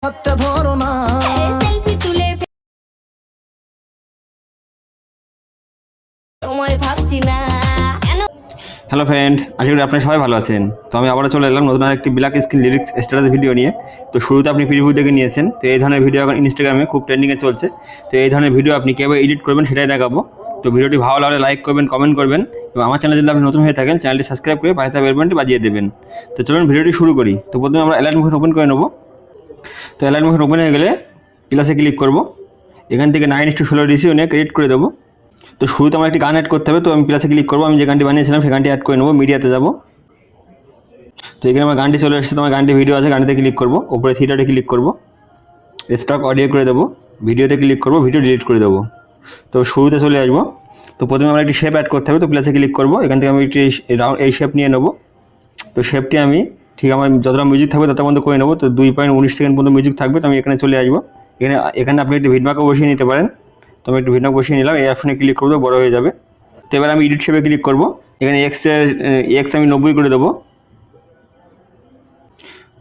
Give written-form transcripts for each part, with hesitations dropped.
Hello friend, আশা করি আপনারা সবাই ভালো আছেন। তো আমি আবারও চলে এলাম নতুন একটি black screen lyrics status video নিয়ে। তো শুরুতে আপনি প্রিভিউ দেখে নিয়েছেন। তো এই ধরনের ভিডিও এখন ইনস্টাগ্রামে খুব ট্রেন্ডিংয়ে চলছে। তো এই ধরনের ভিডিও আপনি কীভাবে এডিট করবেন সেটাই দেখাবো। তো ভিডিওটি ভালো লাগলে লাইক করবেন, কমেন্ট করবেন এবং আমার চ্যানেলে যদি আপনি নতুন হয়ে থাকেন চ্যানেলটি সাবস্ক্রাইব করে পাশে থাকা বেল বাটনটি বাজিয়ে দেবেন। তো চলুন ভিডিওটি শুরু করি। তো প্রথমে আমরা অ্যালাইট মোশন ওপেন করে নেব। তো অ্যালাইট মোশন ওপেন হয়ে গেলে প্লাসে ক্লিক করব। এখান থেকে 9:16 রেশিও নিয়ে ক্রিয়েট করে দেবো। তো শুরুতে আমার একটি গান অ্যাড করতে হবে। তো আমি প্লাসে ক্লিক করবো। আমি যে গানটি বানিয়েছিলাম সেই গানটি অ্যাড করে নেবো। মিডিয়াতে যাব। তো এখানে আমার গানটি চলে এসেছে। তো আমার গানটি ভিডিও আছে, গানটিতে ক্লিক করবো। ওপরে থিয়েটারে ক্লিক করবো, স্টক অডিও করে দেবো, ভিডিওতে ক্লিক করবো, ভিডিও ডিলিট করে দেবো। তো শুরুতে চলে আসবো। তো প্রথমে আমার একটি শেপ অ্যাড করতে হবে। তো প্লাসে ক্লিক করবো। এখান থেকে আমি একটি এই শেপ নিয়ে নেবো। তো শেপটি আমি ঠিক আমার যতটা মিউজিক থাকবে তত পর্যন্ত করে নেবো। তো 2.19 সেকেন্ড পর্যন্ত মিউজিক থাকবে। তো আমি এখানে চলে আসবো। এখানে আপনি একটি ভিডমার্কও বসিয়ে নিতে পারেন। তো আমি একটু ভিডমার্ক বসিয়ে নিলাম। এই অপশনে ক্লিক করবো, বড় হয়ে যাবে। তো এবার আমি এডিট শেপে ক্লিক করবো। এখানে এক্স আমি 90 করে দেবো।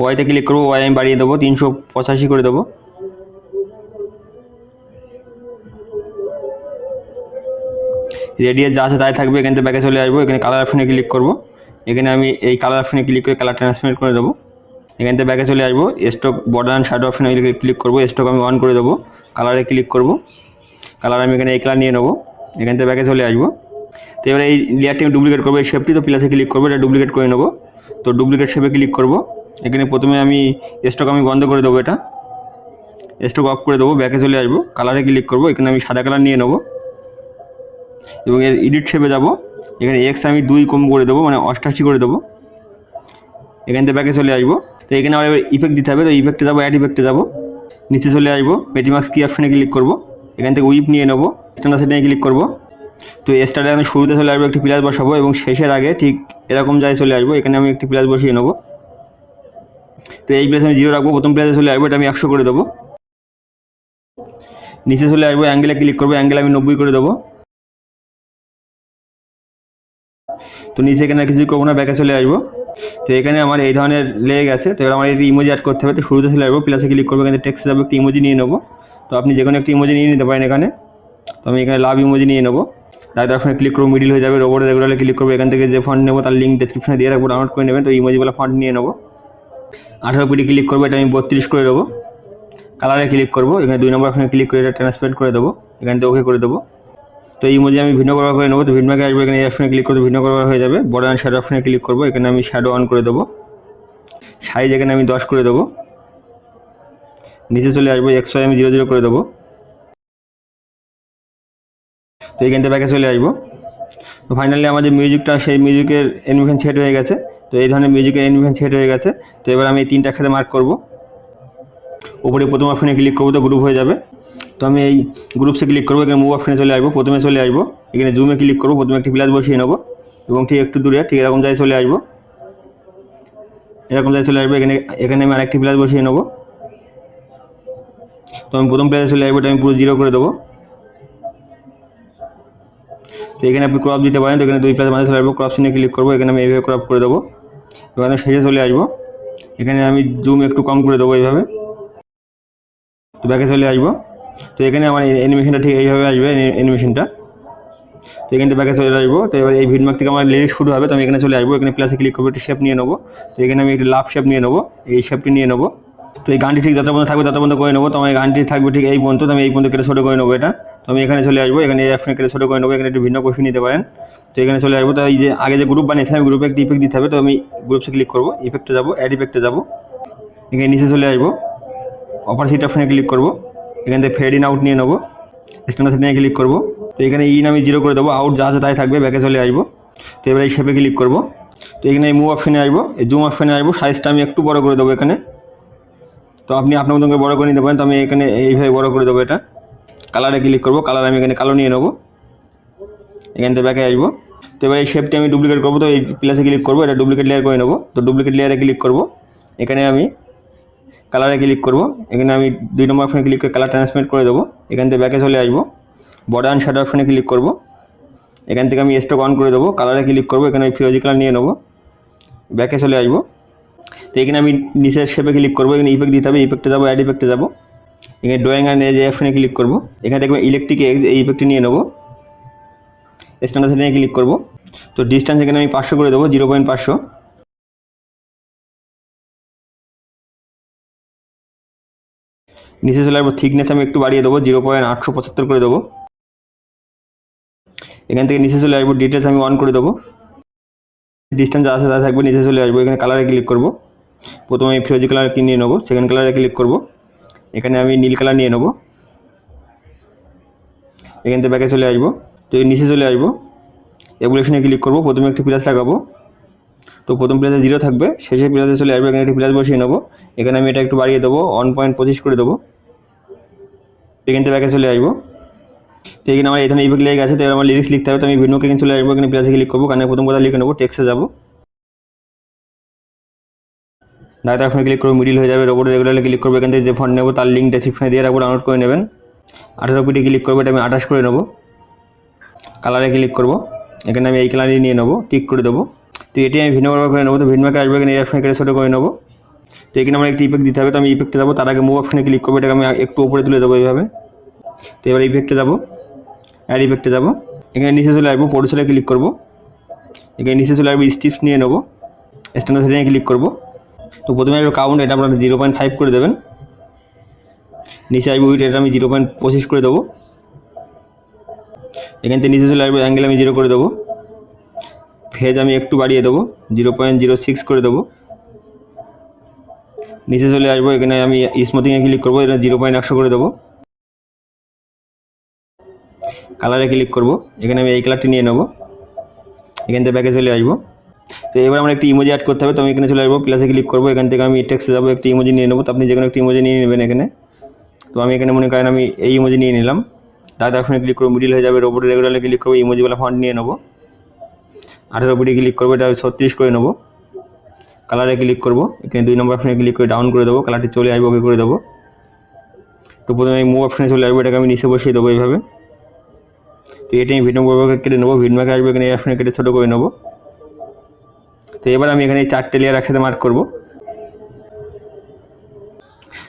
ওয়াইতে ক্লিক করবো, ওয়াই আমি বাড়িয়ে দেবো, 385 করে দেবো। রেডিয়াস যা আছে তাই থাকবে। এখান থেকে ব্যাকে চলে আসবো। এখানে কালার অপশনে ক্লিক করবো। এখানে আমি এই কালার অপশনে ক্লিক করে কালার ট্রান্সফার করে দেবো। এখান থেকে ব্যাকে চলে আসবো। স্টক বর্ডার অ্যান্ড শ্যাডো অপশনে ক্লিক করবো। স্টক আমি অন করে দেবো। কালারে ক্লিক করবো। কালার আমি এখানে এই কালার নিয়ে নেবো। এখান থেকে ব্যাকে চলে আসবো। তো এবার এই লেয়ারটি আমি ডুপ্লিকেট করবো। এই শেপটি তো প্লাসে ক্লিক করবো, এটা ডুপ্লিকেট করে নেবো। তো ডুপ্লিকেট শেপে ক্লিক করবো। এখানে প্রথমে আমি স্টক আমি বন্ধ করে দেবো, এটা স্টক অফ করে দেবো। ব্যাকে চলে আসবো। কালারে ক্লিক করবো। এখানে আমি সাদা কালার নিয়ে নেবো এবং এর এডিট শেপে যাব। এখানে এক্স আমি 2 কম করে দেবো, মানে 88 করে দেবো। এখান থেকে ব্যাকে চলে আসবো। তো এখানে আমার এবার ইফেক্ট দিতে হবে। তো ইফেক্টে যাবো, অ্যাড ইফেক্টে যাবো, নিচে চলে আসবো। পেটিমার্কস কি অপশনে ক্লিক করবো। এখান থেকে উইপ নিয়ে নেবো, স্ট্যান্ডার্ড সেটিংয়ে ক্লিক করবো। তো স্টার্টে আমি শুরুতে চলে আসবো, একটি প্লাস বসাবো এবং শেষের আগে ঠিক এরকম জায়গায় চলে আসবো। এখানে আমি একটি প্লাস বসিয়ে নেবো। তো এই প্লাস আমি 0 রাখবো। প্রথম প্লাসে চলে আসবো, এটা আমি 100 করে দেবো। নিচে চলে আসবো, অ্যাঙ্গেলে ক্লিক করবো, অ্যাঙ্গেল আমি 90 করে দেবো। তো নিচে এখানে কিছু করবো না, ব্যাকে চলে আসবো। তো এখানে আমার এই ধরনের লেগে গেছে। তো এবার আমার একটি ইমোজি অ্যাড করতে হবে। তো শুরুতে চলে আসবো, প্লাসে ক্লিক করবো, এখানে টেক্সটে যাবো, একটি ইমোজি নিয়ে নেবো। তো আপনি যে কোনো একটি ইমোজি নিয়ে নিতে পারেন এখানে। তো আমি এখানে লাভ ইমোজি নিয়ে নেবো। তারপর আপনি ক্লিক করবো, মিডিল হয়ে যাবে। রোবট রেগুলারে ক্লিক করবো। এখান থেকে যে ফন্ট নেবো তার লিঙ্ক ডেসক্রিপশনে দিয়ে রাখবো, ডাউনলোড করে নেবেন। তো ইমোজিওয়ালা ফন্ট নিয়ে নেবো। 18 পিটি ক্লিক করবো, এটা আমি 32 করে দেবো। কালারে ক্লিক করবো। এখানে 2 নম্বর অপশনে ক্লিক করে এটা ট্রান্সপেরেন্ট করে দেবো। এখান থেকে ওকে করে দেবো। তো এই ইমোজি আমি ভিন্ন করা করে নেবো। তো ভিডমার্কে আসবো, এখানে এই অপশনে ক্লিক করবো, ভিন্ন করা হয়ে যাবে। বর্ডার অ্যান্ড শ্যাডো অপশনে ক্লিক করবো। এখানে আমি শ্যাডো অন করে দেবো। সাইজ এখানে আমি 10 করে দেবো। নিচে চলে আসবো, XY আমি 00 করে দেবো। তো এখান থেকে ব্যাকে চলে আসবো। তো ফাইনালি আমার যে মিউজিকটা, সেই মিউজিকের অ্যানিমেশন সেট হয়ে গেছে। তো এই ধরনের মিউজিকের অ্যানিমেশন সেট হয়ে গেছে। তো এবার আমি এই 3টা একসাথে মার্ক করবো। উপরে প্রথম অপশনে ক্লিক করবো, তো গ্রুপ হয়ে যাবে। তো আমি এই গ্রুপসে ক্লিক করবো। এখানে মুভ অপশনে চলে আসবো। প্রথমে চলে আসবো, এখানে জুমে ক্লিক করবো। প্রথমে একটি প্লাস বসিয়ে নেবো এবং ঠিক একটু দূরে ঠিক এরকম জায়গায় চলে আসবো। এরকম জায়গায় চলে আসবো। এখানে আমি আরেকটি প্লাস বসিয়ে নেবো। তো আমি প্রথম প্লাসে চলে আসবো, এটা আমি পুরো 0 করে দেবো। তো এখানে আপনি ক্রপ দিতে পারেন। তো এখানে 2 প্লাস মাঝে চলে আসবো, ক্রপ সিনে ক্লিক করবো। এখানে আমি এইভাবে ক্রপ করে দেবো। এবার আমি শেষে চলে আসবো। এখানে আমি জুম একটু কম করে দেবো এইভাবে। তো ব্যাকে চলে আসবো। তো এখানে আমার অ্যানিমেশনটা ঠিক এইভাবে আসবে অ্যানিমেশনটা। তো এখান থেকে ব্যাকে চলে আসবো। তো এবার এই ভিডমার্ক থেকে আমার লিরিক্স শুরু হবে। তো আমি এখানে চলে আসবো। এখানে প্লাসে ক্লিক করবো, একটি শেপ নিয়ে নেবো। তো এখানে আমি একটি লাভ শেপ নিয়ে নেবো, এই শেপটি নিয়ে নেবো। তো এই গানটি ঠিক যত পর্যন্ত থাকবে তত পর্যন্ত করে নেবো। তো আমার গানটি থাকবে ঠিক এই পর্যন্ত। তো আমি এই পর্যন্ত কেটে ছোটো করে নেবো এটা। তো আমি এখানে চলে আসবো। এখানে এই অপশনে কেটে ছোটো করে নেবো। এখানে একটু ভিন্ন কোশ্চেন নিতে পারেন। তো এখানে চলে আসবো। তো এই যে আগে যে গ্রুপ বানিয়েছিলাম, গ্রুপে একটি ইফেক্ট দিতে হবে। তো আমি গ্রুপসে ক্লিক করবো, ইফেক্টে যাবো, অ্যাড ইফেক্টে যাবো। এখানে নিচে চলে আসবো, অপারসিটি অপশনে ক্লিক করবো। এখান থেকে ফেড ইন আউট নিয়ে নেবো, স্ট্যান্ডার্ড সেটিংয়ে ক্লিক করবো। তো এখানে ইন আমি 0 করে দেবো, আউট যা আছে তাই থাকবে। ব্যাকে চলে আসবো। তো এবার এই শেপে ক্লিক করবো। তো এখানে এই মুভ অপশনে আসবো, এই জুম অপশনে আসবো, সাইজটা আমি একটু বড় করে দেবো এখানে। তো আপনি আপনার মতন করে বড় করে নিতে পারেন। তো আমি এখানে এইভাবে বড় করে দেবো এটা। কালারে ক্লিক করবো, কালার আমি এখানে কালো নিয়ে নেবো। এখান থেকে ব্যাকে আসবো। তো এবার এই শেপটি আমি ডুপ্লিকেট করবো। তো এই প্লাসে ক্লিক করবো, এটা ডুপ্লিকেট লেয়ার করে নেবো। তো ডুপ্লিকেট লেয়ারে ক্লিক করবো। এখানে আমি কালারে ক্লিক করবো। এখানে আমি 2 নম্বর অপশনে ক্লিক করে কালার ট্রান্সমিট করে দেবো। এখান থেকে ব্যাকে চলে আসবো, বর্ডার অ্যান্ড শ্যাডো অপশনে ক্লিক করবো। এখান থেকে আমি স্টক অন করে দেবো। কালারে ক্লিক করবো। এখানে আমি ফিরোজি কালার নিয়ে নেবো। ব্যাকে চলে আসবো। তো এখানে আমি নিচের শেপে ক্লিক করবো, এখানে ইফেক্ট দিতে হবে, ইফেক্টে যাবো, অ্যাড ইফেক্টে যাবো, এখানে ড্রয়িং অ্যান্ড এজ অপশনে ক্লিক করবো, এখানে দেখবেন ইলেকট্রিক এক্স এই ইফেক্টটি নিয়ে নেবো, স্ট্যান্ডার্ড সেটিংয়ে ক্লিক করবো। তো ডিস্টেন্স এখানে আমি 500 করে দেবো, 0.500। নিচে চলে আসবো, থিকনেস আমি একটু বাড়িয়ে দেবো, 0.875 করে দেবো। এখান থেকে নিচে চলে আসবো, ডিটেলস আমি 1 করে দেবো, ডিস্টেন্স যা আছে তা থাকবে। নিচে চলে আসবো, এখানে কালারে ক্লিক করবো, প্রথমে আমি ফিরোজি কালার নিয়ে নেবো, সেকেন্ড কালারে ক্লিক করবো, এখানে আমি নীল কালার নিয়ে নেবো, এখান থেকে ব্যাকে চলে আসবো। তো এই নিচে চলে আসবো, এভলিউশনে ক্লিক করবো, প্রথমে একটি প্লাস লাগাবো, তো প্রথম প্লাসে 0 থাকবে, শেষে প্লাসে চলে আসবো, এখানে একটি প্লাস বসিয়ে নেবো, এখানে আমি এটা একটু বাড়িয়ে দেবো, 1.25 করে দেবো, এখান থেকে ব্যাকে চলে আসবো। তো এখানে আমার এই ধরনের ইফেক্ট লেগে গেছে, তো এবার আমার লিরিক্স লিখতে হবে, তো আমি ভিডিওকে এখানে চলে আসবো, এখানে প্লাসে ক্লিক করবো, কানে প্রথম কথা লিখে নেবো, টেক্সটে যাবো, ডাটা এখানে ক্লিক করবো, মিডিল হয়ে যাবে, রোবট রেগুলারে ক্লিক করবো, এখান থেকে যে ফন্ট নেবো তার লিঙ্ক ডেসক্রিপশনে দিয়ে রাখবো, ডাউনলোড করে নেবেন। 18 পিটি ক্লিক করবো, এটা আমি 28 করে নেবো, কালারে ক্লিক করবো, এখানে আমি এই কালারই নিয়ে নেবো, টিক করে দেবো। তো এটি আমি ভিন্ন ব্যবহার করে নেবো, তো ভিন্নকে আসবো, এখানে এই অপশনে কেটে ছোটো করে নেবো। তো এখানে আমার একটি ইফেক্ট দিতে হবে, তো আমি ইফেক্টে যাবো, তার আগে মুভ অপশনে ক্লিক করবো, এটাকে আমি একটু উপরে তুলে দেবো এইভাবে। তো এবার ইফেক্টে যাবো, অ্যাড ইফেক্টে যাবো, এখানে নিচে চলে আসবো, পোর্ট্রেটে ক্লিক করবো, এখানে নিচে চলে আসবো, স্টিপস নিয়ে নেবো, স্ট্যান্ডার্ড সেটিংয়ে ক্লিক করবো। তো প্রথমে আসবো কাউন্ট, এটা আপনারা 0.5 করে দেবেন, নিচে আসবো উইথ, এটা আমি 0.25 করে দেবো, এখান থেকে নিচে চলে আসবো, অ্যাঙ্গেল আমি 0 করে দেবো, ফেজ আমি একটু বাড়িয়ে দেবো, 0.06 করে দেবো, নিচে চলে আসবো, এখানে আমি স্মুথিংয়ে ক্লিক করবো, এটা 0.100 করে দেবো, কালারে ক্লিক করবো, এখানে আমি এই কালারটি নিয়ে নেবো, এখান থেকে ব্যাকে চলে আসবো। তো এবার আমরা একটি ইমোজি অ্যাড করতে হবে, তো আমি এখানে চলে আসবো, প্লাসে ক্লিক করবো, এখান থেকে আমি টেক্সটে যাবো, একটি ইমোজি নিয়ে নেবো, তো আপনি যে কোনো একটি ইমোজি নিয়ে নেবেন এখানে। তো আমি এখানে মনে করেন আমি এই ইমোজি নিয়ে নিলাম, তার এখানে ক্লিক করবো, মিডিল হয়ে যাবে, রোবট রেগুলারে ক্লিক করবো, ইমোজিওয়ালা ফন্ট নিয়ে নেবো, 18 পিটি ক্লিক করবো, এটা 36 করে নেবো, কালারে ক্লিক করবো, এখানে 2 নম্বর অপশনে ক্লিক করে ডাউন করে দেবো, কালারটি চলে আসবো, ওকে করে দেবো। তো প্রথমে আমি মুভ অপশনে চলে আসবো, এটাকে আমি নিচে বসিয়ে দেবো এইভাবে। তো এটা আমি ভিডিও বর্গকে কেটে নেবো, ভিডিওকে আসবো, এখানে এই অপশনে কেটে ছোটো করে নেবো। তো এবার আমি এখানে 4টে লেয়ার একসাথে মার্ক করবো।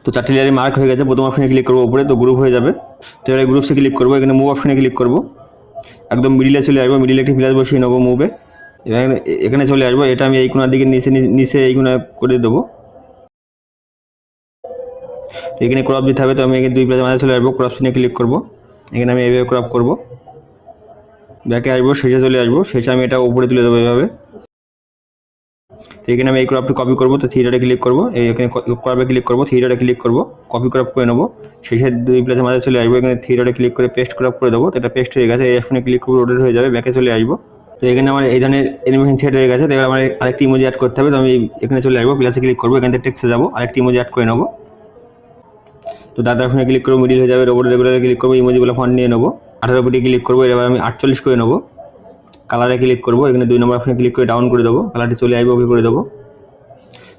তো 4টে লেয়ারে মার্ক হয়ে গেছে, প্রথম অপশনে ক্লিক করবো উপরে, তো গ্রুপ হয়ে যাবে। তো এবার গ্রুপসে ক্লিক করবো, এখানে মুভ অপশনে ক্লিক করবো, একদম মিডিলে চলে আসবো, মিডিলে একটি প্লাস বসিয়ে নেবো মুভে, এখানে চলে আসবো, এটা আমি এই কোনার দিকে নিচে এই কোনা করে দেবো। এখানে ক্রপ দিতে হবে, তো আমি এখানে 2 প্লাসের মাঝে চলে আসবো, ক্রপ সিনে ক্লিক করবো, এখানে আমি এইভাবে ক্রপ করবো, ব্যাকে আসবো, শেষে চলে আসবো, শেষে আমি এটা উপরে তুলে দেবো এইভাবে। তো এখানে আমি এই ক্রপটি কপি করবো, তো থ্রি ডটে ক্লিক করবো, এখানে ক্রপে ক্লিক করবো, থ্রি ডটে ক্লিক করবো, কপি ক্রপ করে নেবো, শেষে 2 প্লাসের মাঝে চলে আসবো, এখানে থ্রি ডটে ক্লিক করে পেস্ট ক্রপ করে দেবো, তো এটা পেস্ট হয়ে গেছে, এখানে ক্লিক করবো, রোটেট হয়ে যাবে, ব্যাকে চলে আসবো। তো এখানে আমার এই ধরনের অ্যানিমেশন সেট হয়ে গেছে, তো এবার আমার আরেকটি ইমোজি অ্যাড করতে হবে, তো আমি এখানে চলে আসবো, প্লাসে ক্লিক করবো, এখান থেকে টেক্সটে যাবো, আরেকটি ইমোজি অ্যাড করে নেবো। তো ডাটা অপশনে ক্লিক করবো, মিডিল হয়ে যাবে, রোবট রেগুলারে ক্লিক করবো, ইমোজিগুলো ফন্ট নিয়ে নেবো, 18 পিটি ক্লিক করবো, এবার আমি 48 করে নেবো, কালারে ক্লিক করবো, এখানে 2 নম্বর অপশনে ক্লিক করে ডাউন করে দেবো, কালারটি চলে আসবে, ওকে করে দেবো।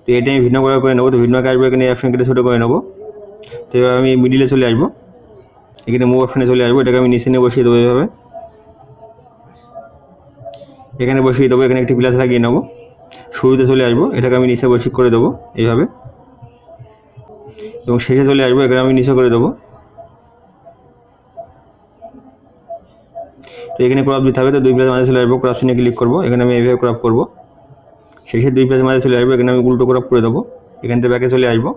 তো এটা আমি ভিন্ন করে নেবো, তো ভিন্নকে আসবো, এখানে অপশন কেটে ছোটো করে নেবো। তো এবার আমি মিডিলে চলে আসবো, এখানে মুভ অপশনে চলে আসবো, এটাকে আমি নিচে নিয়ে বসিয়ে দেবো এইভাবে, এখানে বসিয়ে দেবো, এখানে একটি প্লাস লাগিয়ে নেবো, শুরুতে চলে আসবো, এটাকে আমি নিচে বসিয়ে করে দেবো এইভাবে, এবং শেষে চলে আসবো, এখানে আমি নিচে করে দেবো। তো এখানে ক্রপ দিতে হবে, তো 2 প্লাসের মাঝে চলে আসবো, ক্রপ সিনে ক্লিক করবো, এখানে আমি এইভাবে ক্রপ করবো, শেষে 2 প্লাসের মাঝে চলে আসবো, এখানে আমি উল্টো ক্রপ করে দেবো, এখান থেকে ব্যাকে চলে আসবো।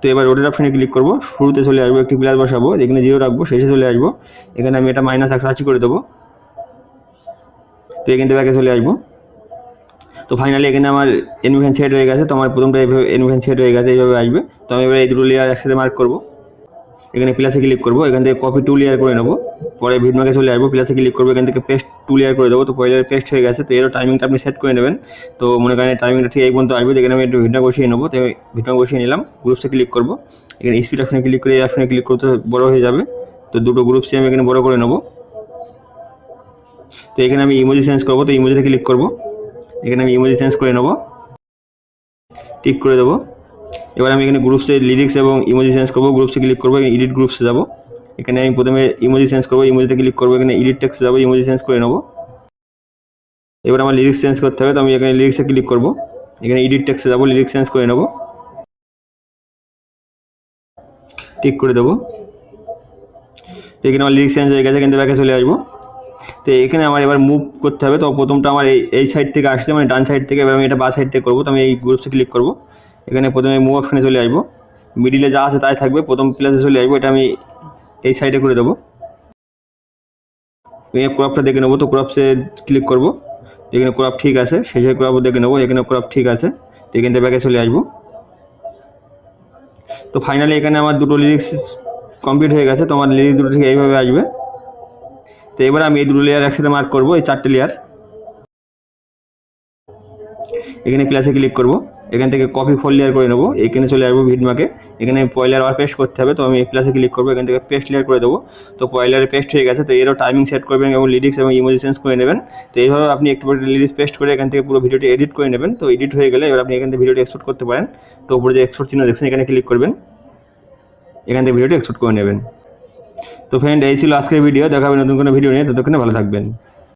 তো এবার রোটেট অপশনে ক্লিক করবো, শুরুতে চলে আসবো, একটি প্লাস বসাবো, এখানে 0 রাখবো, শেষে চলে আসবো, এখানে আমি এটা -180 করে দেবো। তো এখান থেকে ব্যাকে চলে আসবো। তো ফাইনালি এখানে আমার অ্যানিমেশন সেট হয়ে গেছে, তো আমার প্রথমটা এইভাবে অ্যানিমেশন সেট হয়ে গেছে, এইভাবে আসবে। তো আমি এবার এই দুটো লেয়ার একসাথে মার্ক করবো, এখানে প্লাসে ক্লিক করবো, এখান থেকে কপি 2 লেয়ার করে নেবো, পরে ভিডিওকে চলে আসবো, প্লাসে ক্লিক করবো, এখান থেকে পেস্ট 2 লেয়ার করে দেবো। তো পয়লা পেস্ট হয়ে গেছে, তো এরও টাইমিংটা আপনি সেট করে নেবেন। তো মনে করেন টাইমিংটা ঠিক এই পর্যন্ত আসবে, এখানে আমি একটু ভিডিও বসিয়ে নেবো, তো ভিডিও বসিয়ে নিলাম, গ্রুপসে ক্লিক করবো, এখানে স্পিড অপশনে ক্লিক করে এই অপশনে ক্লিক করতে বড় হয়ে যাবে। তো দুটো গ্রুপসে আমি এখানে বড় করে নেবো। তো এখানে আমি ইমোজি চেঞ্জ করবো, তো ইমোজিতে ক্লিক করবো, এখানে আমি ইমোজি চেঞ্জ করে নেবো, টিক করে দেবো। এবার আমি এখানে গ্রুপসে লিরিক্স এবং ইমোজি চেঞ্জ করবো, গ্রুপসে ক্লিক করবো, এডিট গ্রুপসে যাবো, এখানে আমি প্রথমে ইমোজি চেঞ্জ করবো, ইমোজিতে ক্লিক করবো, এখানে এডিট টেক্সটে যাবো, ইমোজি চেঞ্জ করে নেবো। এবার আমার লিরিক্স চেঞ্জ করতে হবে, তো আমি এখানে লিরিক্সে ক্লিক করবো, এখানে এডিট টেক্সটে যাবো, লিরিক্স চেঞ্জ করে নেবো, টিক করে দেবো। তো এখানে আমার লিরিক্স চেঞ্জ হয়ে গেছে, কিন্তু ব্যাকে চলে আসবো। তো এখানে আমার এবার মুভ করতে হবে। তো প্রথমটা আমার এই সাইড থেকে আসছে, মানে ডান সাইড থেকে। এবার আমি এটা বা সাইড থেকে করবো। তো আমি এই গ্রুপসে ক্লিক করবো। এখানে প্রথমে মুভ অপশনে চলে আসবো, মিডিলে যা আছে তাই থাকবে, প্রথম প্লেসে চলে আসবো। এটা আমি এই সাইডে করে দেবো। ক্রপটা দেখে নেবো। তো ক্রপসে ক্লিক করবো, এখানে ক্রপ ঠিক আছে, শেষে ক্রপ দেখে নেবো, এখানে ক্রপ ঠিক আছে। তো এখান থেকে ব্যাকে চলে আসবো। তো ফাইনালি এখানে আমার দুটো লিরিক্স কমপ্লিট হয়ে গেছে। তো আমার লিরিক্স দুটো ঠিক এইভাবে আসবে। তো এবার আমি এই দুটো লেয়ার একসাথে মার্ক করবো, এই 4টে লেয়ার। এখানে প্লাসে ক্লিক করবো, এখান থেকে কপি 4 লেয়ার করে নেবো, এখানে চলে আসবো ভিডমার্কে। এখানে পয়লার আবার পেস্ট করতে হবে। তো আমি এই প্লাসে ক্লিক করবো, এখান থেকে পেস্ট লেয়ার করে দেবো। তো পয়লারে পেস্ট হয়ে গেছে। তো এরও টাইমিং সেট করবেন এবং লিরিক্স এবং ইমোজি চেঞ্জ করে নেবেন। তো এইভাবে আপনি একটু লিরিক্স পেস্ট করে এখান থেকে পুরো ভিডিওটি এডিট করে নেবেন। তো এডিট হয়ে গেলে এবার আপনি এখান থেকে ভিডিওটি এক্সপোর্ট করতে পারেন। তো উপরে যে এক্সপোর্ট চিহ্ন দেখছেন, এখানে ক্লিক করবেন, এখান থেকে ভিডিওটি এক্সপোর্ট করে নেবেন। তো ফ্রেন্ড, এই ছিল আজকের ভিডিও। দেখা হবে নতুন কোনো ভিডিও নিয়ে। ততক্ষণে ভালো থাকবেন।